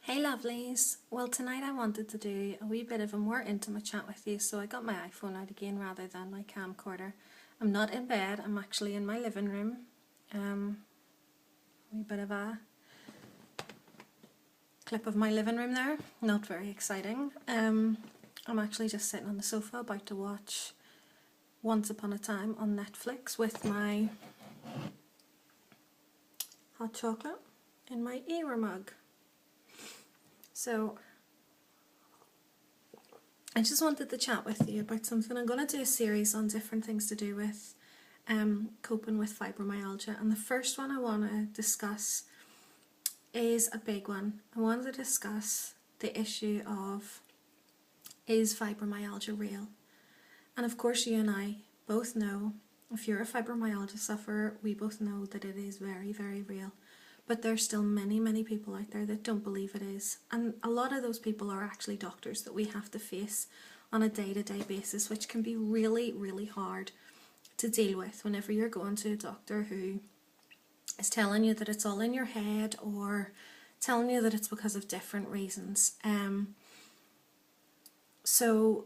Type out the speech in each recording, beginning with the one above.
Hey lovelies! Well, tonight I wanted to do a wee bit of a more intimate chat with you, so I got my iPhone out again rather than my camcorder. I'm not in bed, I'm actually in my living room. A wee bit of a clip of my living room there, not very exciting. I'm actually just sitting on the sofa about to watch Once Upon a Time on Netflix with my hot chocolate in my Ewer mug. So I just wanted to chat with you about something. I'm going to do a series on different things to do with coping with fibromyalgia, and the first one I want to discuss is a big one. I want to discuss the issue of, is fibromyalgia real? And of course you and I both know, if you're a fibromyalgia sufferer, we both know that it is very, very real. But there's still many, many people out there that don't believe it is. And a lot of those people are actually doctors that we have to face on a day-to-day basis, which can be really, really hard to deal with whenever you're going to a doctor who is telling you that it's all in your head or telling you that it's because of different reasons. So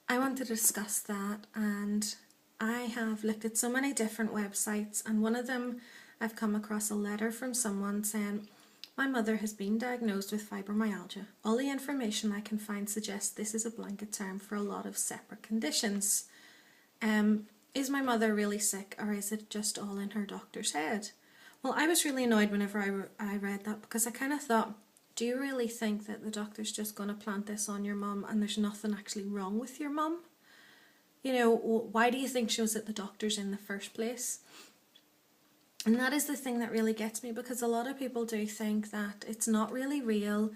I wanted to discuss that, and I have looked at so many different websites, and one of them I've come across a letter from someone saying, my mother has been diagnosed with fibromyalgia. All the information I can find suggests this is a blanket term for a lot of separate conditions. Is my mother really sick, or is it just all in her doctor's head? Well, I was really annoyed whenever I read that, because I kind of thought, do you really think that the doctor's just going to plant this on your mum and there's nothing actually wrong with your mum? You know, why do you think she was at the doctor's in the first place? And that is the thing that really gets me, because a lot of people do think that it's not really real.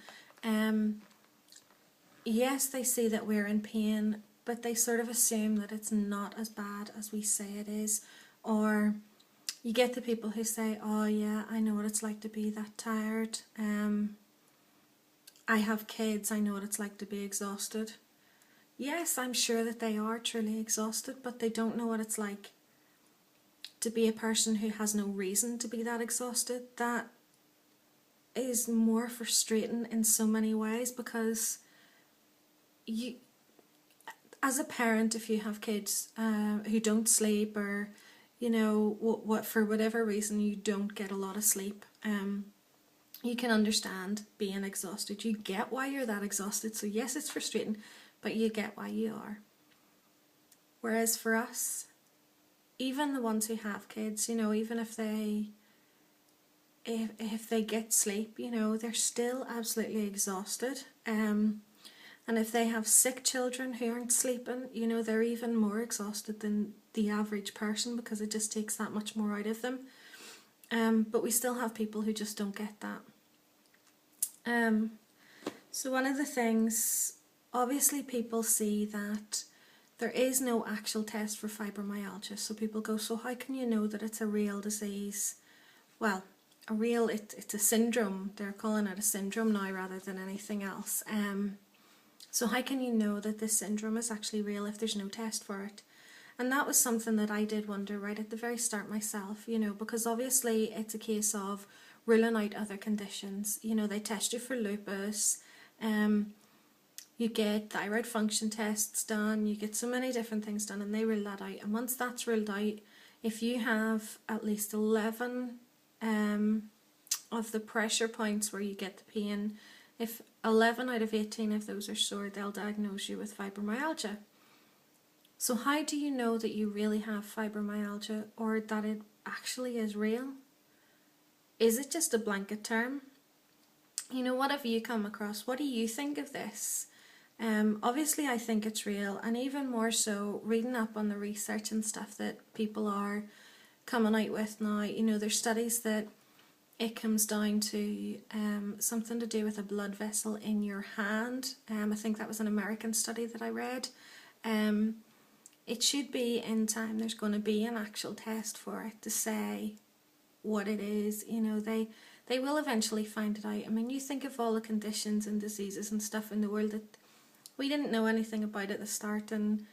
Yes, they see that we're in pain, but they sort of assume that it's not as bad as we say it is. Or you get the people who say, oh yeah, I know what it's like to be that tired. I have kids, I know what it's like to be exhausted. Yes, I'm sure that they are truly exhausted, but they don't know what it's like to be a person who has no reason to be that exhausted. That is more frustrating in so many ways, because you, as a parent, if you have kids who don't sleep, or you know what for whatever reason you don't get a lot of sleep, you can understand being exhausted. You get why you're that exhausted. So yes, it's frustrating, but you get why you are. Whereas for us, even the ones who have kids, you know, even if they get sleep, you know, they're still absolutely exhausted. And if they have sick children who aren't sleeping, you know, they're even more exhausted than the average person, because it just takes that much more out of them. But we still have people who just don't get that. So one of the things, obviously people see that there is no actual test for fibromyalgia, so people go, so how can you know that it's a real disease? Well, it's a syndrome. They're calling it a syndrome now rather than anything else. So how can you know that this syndrome is actually real if there's no test for it? And that was something that I did wonder right at the very start myself, you know, because obviously it's a case of ruling out other conditions. You know, they test you for lupus, you get thyroid function tests done, you get so many different things done, and they rule that out. And once that's ruled out, if you have at least 11 of the pressure points where you get the pain, if 11 out of 18 of those are sore, they'll diagnose you with fibromyalgia. So how do you know that you really have fibromyalgia, or that it actually is real? Is it just a blanket term? You know, what have you come across? What do you think of this? Obviously I think it's real, and even more so reading up on the research and stuff that people are coming out with now. You know, there's studies that it comes down to something to do with a blood vessel in your hand. I think that was an American study that I read. It should be in time there's going to be an actual test for it to say what it is. You know, they will eventually find it out. I mean, you think of all the conditions and diseases and stuff in the world that we didn't know anything about at the start, and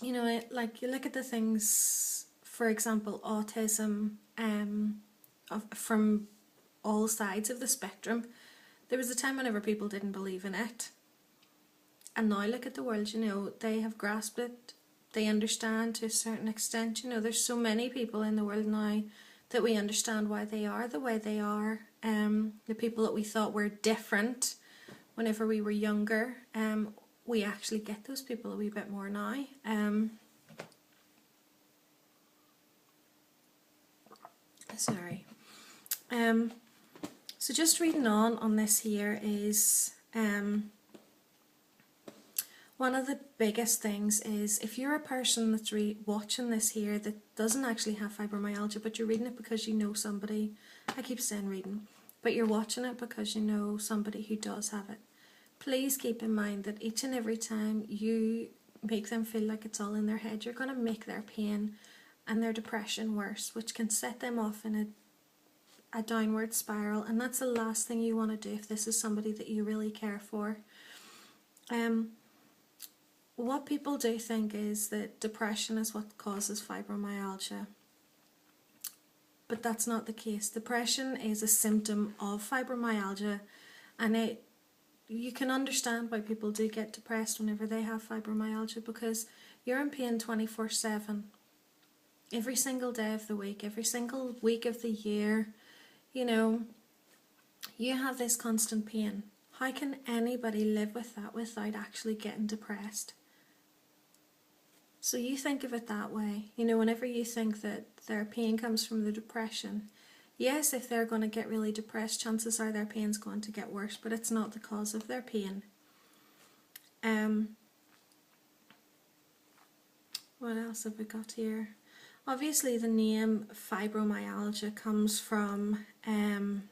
you know, like you look at the things, for example, autism, from all sides of the spectrum. There was a time whenever people didn't believe in it. And now look at the world, you know, they have grasped it. They understand to a certain extent. You know, there's so many people in the world now that we understand why they are the way they are. The people that we thought were different whenever we were younger, we actually get those people a wee bit more now. Sorry. So just reading on this here is one of the biggest things is if you're a person that's watching this here that doesn't actually have fibromyalgia, but you're reading it because you know somebody, I keep saying reading, but you're watching it because you know somebody who does have it. Please keep in mind that each and every time you make them feel like it's all in their head, you're going to make their pain and their depression worse, which can set them off in a downward spiral, and that's the last thing you want to do if this is somebody that you really care for. What people do think is that depression is what causes fibromyalgia, but that's not the case. Depression is a symptom of fibromyalgia, and you can understand why people do get depressed whenever they have fibromyalgia, because you're in pain 24/7. Every single day of the week, every single week of the year, you know, you have this constant pain. How can anybody live with that without actually getting depressed? So you think of it that way. You know, whenever you think that their pain comes from the depression, yes, if they're going to get really depressed, chances are their pain's going to get worse, but it's not the cause of their pain. What else have we got here? Obviously the name fibromyalgia comes from, and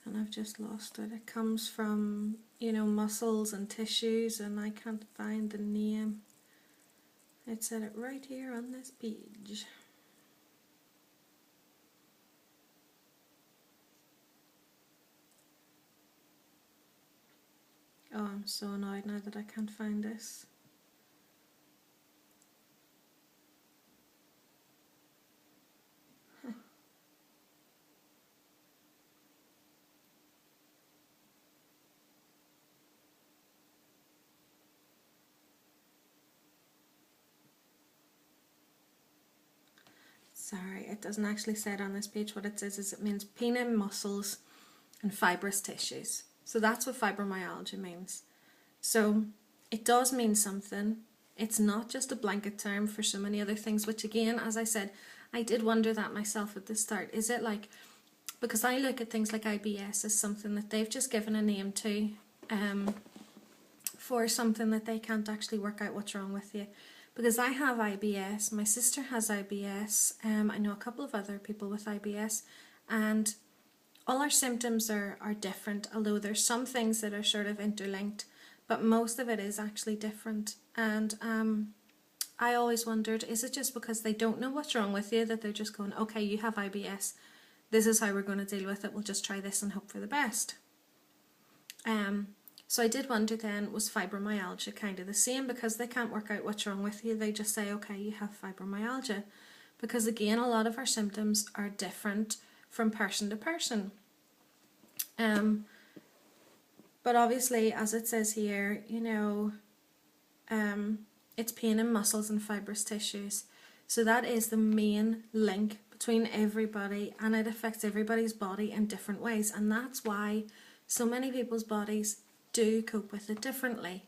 I've just lost it, it comes from, you know, muscles and tissues, and I can't find the name. It said it right here on this page. Oh, I'm so annoyed now that I can't find this. Sorry, it doesn't actually say it on this page. What it says is it means pain in muscles and fibrous tissues. So that's what fibromyalgia means. So it does mean something. It's not just a blanket term for so many other things, which again, as I said, I did wonder that myself at the start. Is it like, because I look at things like IBS as something that they've just given a name to for something that they can't actually work out what's wrong with you. Because I have IBS, my sister has IBS, I know a couple of other people with IBS, and all our symptoms are different, although there's some things that are sort of interlinked, but most of it is actually different. And I always wondered, is it just because they don't know what's wrong with you that they're just going, okay, you have IBS, this is how we're going to deal with it, we'll just try this and hope for the best. So I did wonder then, was fibromyalgia kind of the same? Because they can't work out what's wrong with you, they just say, okay, you have fibromyalgia. Because again, a lot of our symptoms are different from person to person. But obviously, as it says here, you know, it's pain in muscles and fibrous tissues. So that is the main link between everybody, and it affects everybody's body in different ways. And that's why so many people's bodies do cope with it differently.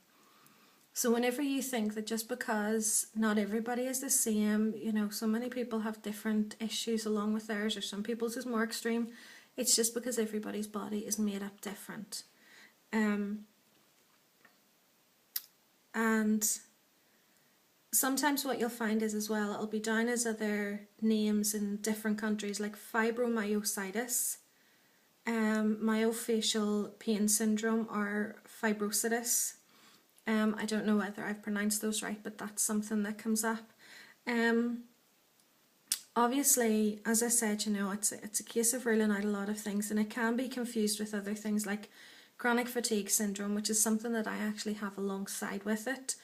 So whenever you think that just because not everybody is the same, you know, so many people have different issues along with theirs, or some people's is more extreme, it's just because everybody's body is made up different. And sometimes what you'll find is as well, it'll be down as other names in different countries, like fibromyositis, myofascial pain syndrome, or fibrositis. I don't know whether I've pronounced those right, but that's something that comes up. Obviously, as I said, you know, it's a case of ruling out a lot of things, and it can be confused with other things like chronic fatigue syndrome, which is something that I actually have alongside with it.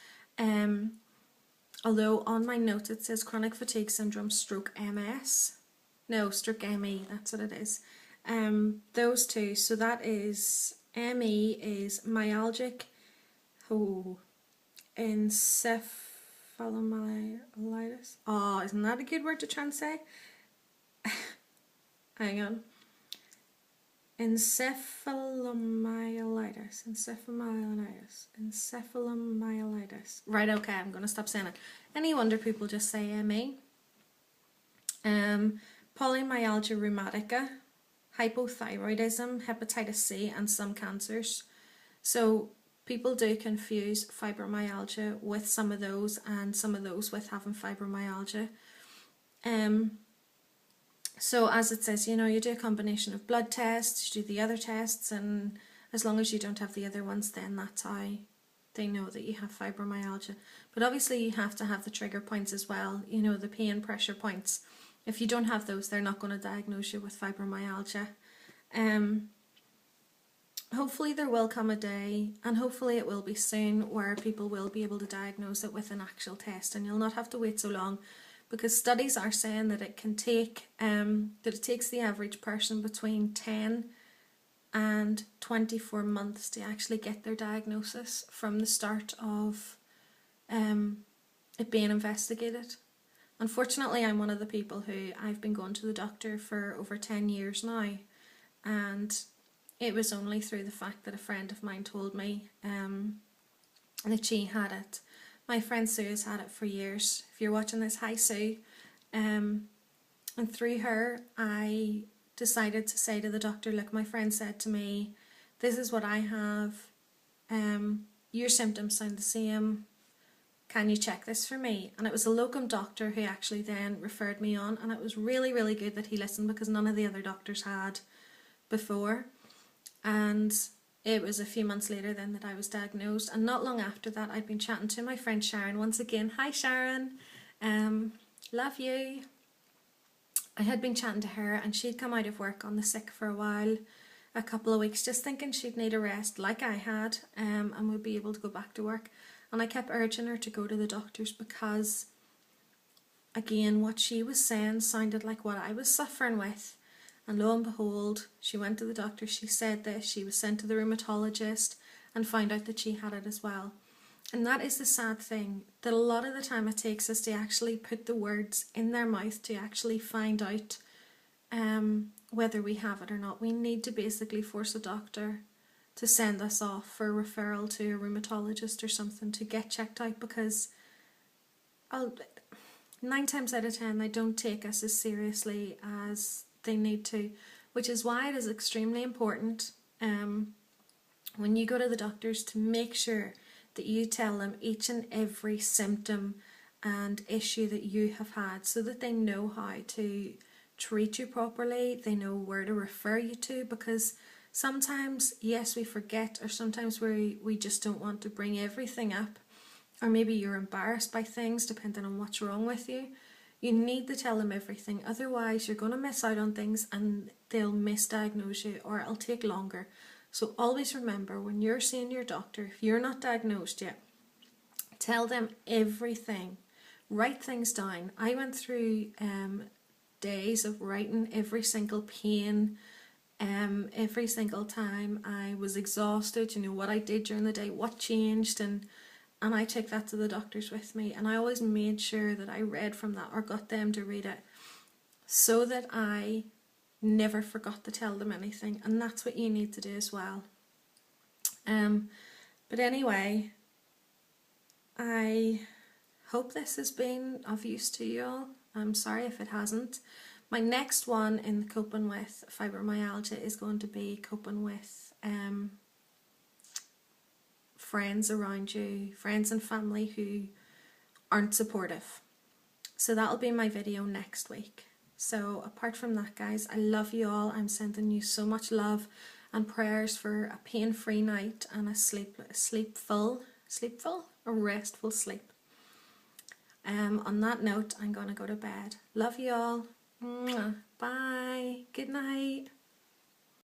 Although on my notes it says chronic fatigue syndrome stroke MS. No, stroke ME, that's what it is. Those two. So that is ME is myalgic encephalomyelitis. Oh, isn't that a good word to try and say? Hang on. Encephalomyelitis. Right, okay, I'm going to stop saying it. Any wonder people just say ME. Polymyalgia rheumatica, hypothyroidism, hepatitis C, and some cancers. So people do confuse fibromyalgia with some of those, and some of those with having fibromyalgia. So as it says, you know, you do a combination of blood tests, you do the other tests, and as long as you don't have the other ones, then that's how they know that you have fibromyalgia. But obviously you have to have the trigger points as well, you know, the pain pressure points. If you don't have those, they're not going to diagnose you with fibromyalgia. Hopefully there will come a day, and hopefully it will be soon, where people will be able to diagnose it with an actual test, and you'll not have to wait so long. Because studies are saying that it can take, that it takes the average person between 10 and 24 months to actually get their diagnosis from the start of it being investigated. Unfortunately, I'm one of the people who I've been going to the doctor for over 10 years now, and it was only through the fact that a friend of mine told me that she had it. My friend Sue has had it for years. If you're watching this, hi Sue. And through her, I decided to say to the doctor, look, my friend said to me, this is what I have. Your symptoms sound the same. Can you check this for me? And it was a locum doctor who actually then referred me on. And it was really, really good that he listened, because none of the other doctors had before. And it was a few months later then that I was diagnosed, and not long after that I'd been chatting to my friend Sharon once again. Hi Sharon, love you. I had been chatting to her, and she'd come out of work on the sick for a while, a couple of weeks, just thinking she'd need a rest like I had, and would be able to go back to work. And I kept urging her to go to the doctors, because again, what she was saying sounded like what I was suffering with. And lo and behold, she went to the doctor, she said this, she was sent to the rheumatologist and found out that she had it as well. And that is the sad thing, that a lot of the time it takes us to actually put the words in their mouth to actually find out whether we have it or not. We need to basically force a doctor to send us off for a referral to a rheumatologist or something to get checked out, because 9 times out of 10 they don't take us as seriously as they need to, which is why it is extremely important when you go to the doctors to make sure that you tell them each and every symptom and issue that you have had, so that they know how to treat you properly, they know where to refer you to, because sometimes, yes, we forget, or sometimes we just don't want to bring everything up, or maybe you're embarrassed by things depending on what's wrong with you. You need to tell them everything, otherwise you're going to miss out on things and they'll misdiagnose you, or it'll take longer. So always remember, when you're seeing your doctor, if you're not diagnosed yet, tell them everything. Write things down. I went through days of writing every single pain, every single time I was exhausted, you know, what I did during the day, what changed, and I took that to the doctors with me, and I always made sure that I read from that or got them to read it, so that I never forgot to tell them anything. And that's what you need to do as well. But anyway, I hope this has been of use to you all. I'm sorry if it hasn't. My next one in coping with fibromyalgia is going to be coping with friends around you, friends and family who aren't supportive. So that'll be my video next week. So apart from that, guys, I love you all. I'm sending you so much love and prayers for a pain-free night and a restful sleep. On that note, I'm going to go to bed. Love you all. Bye. Good night.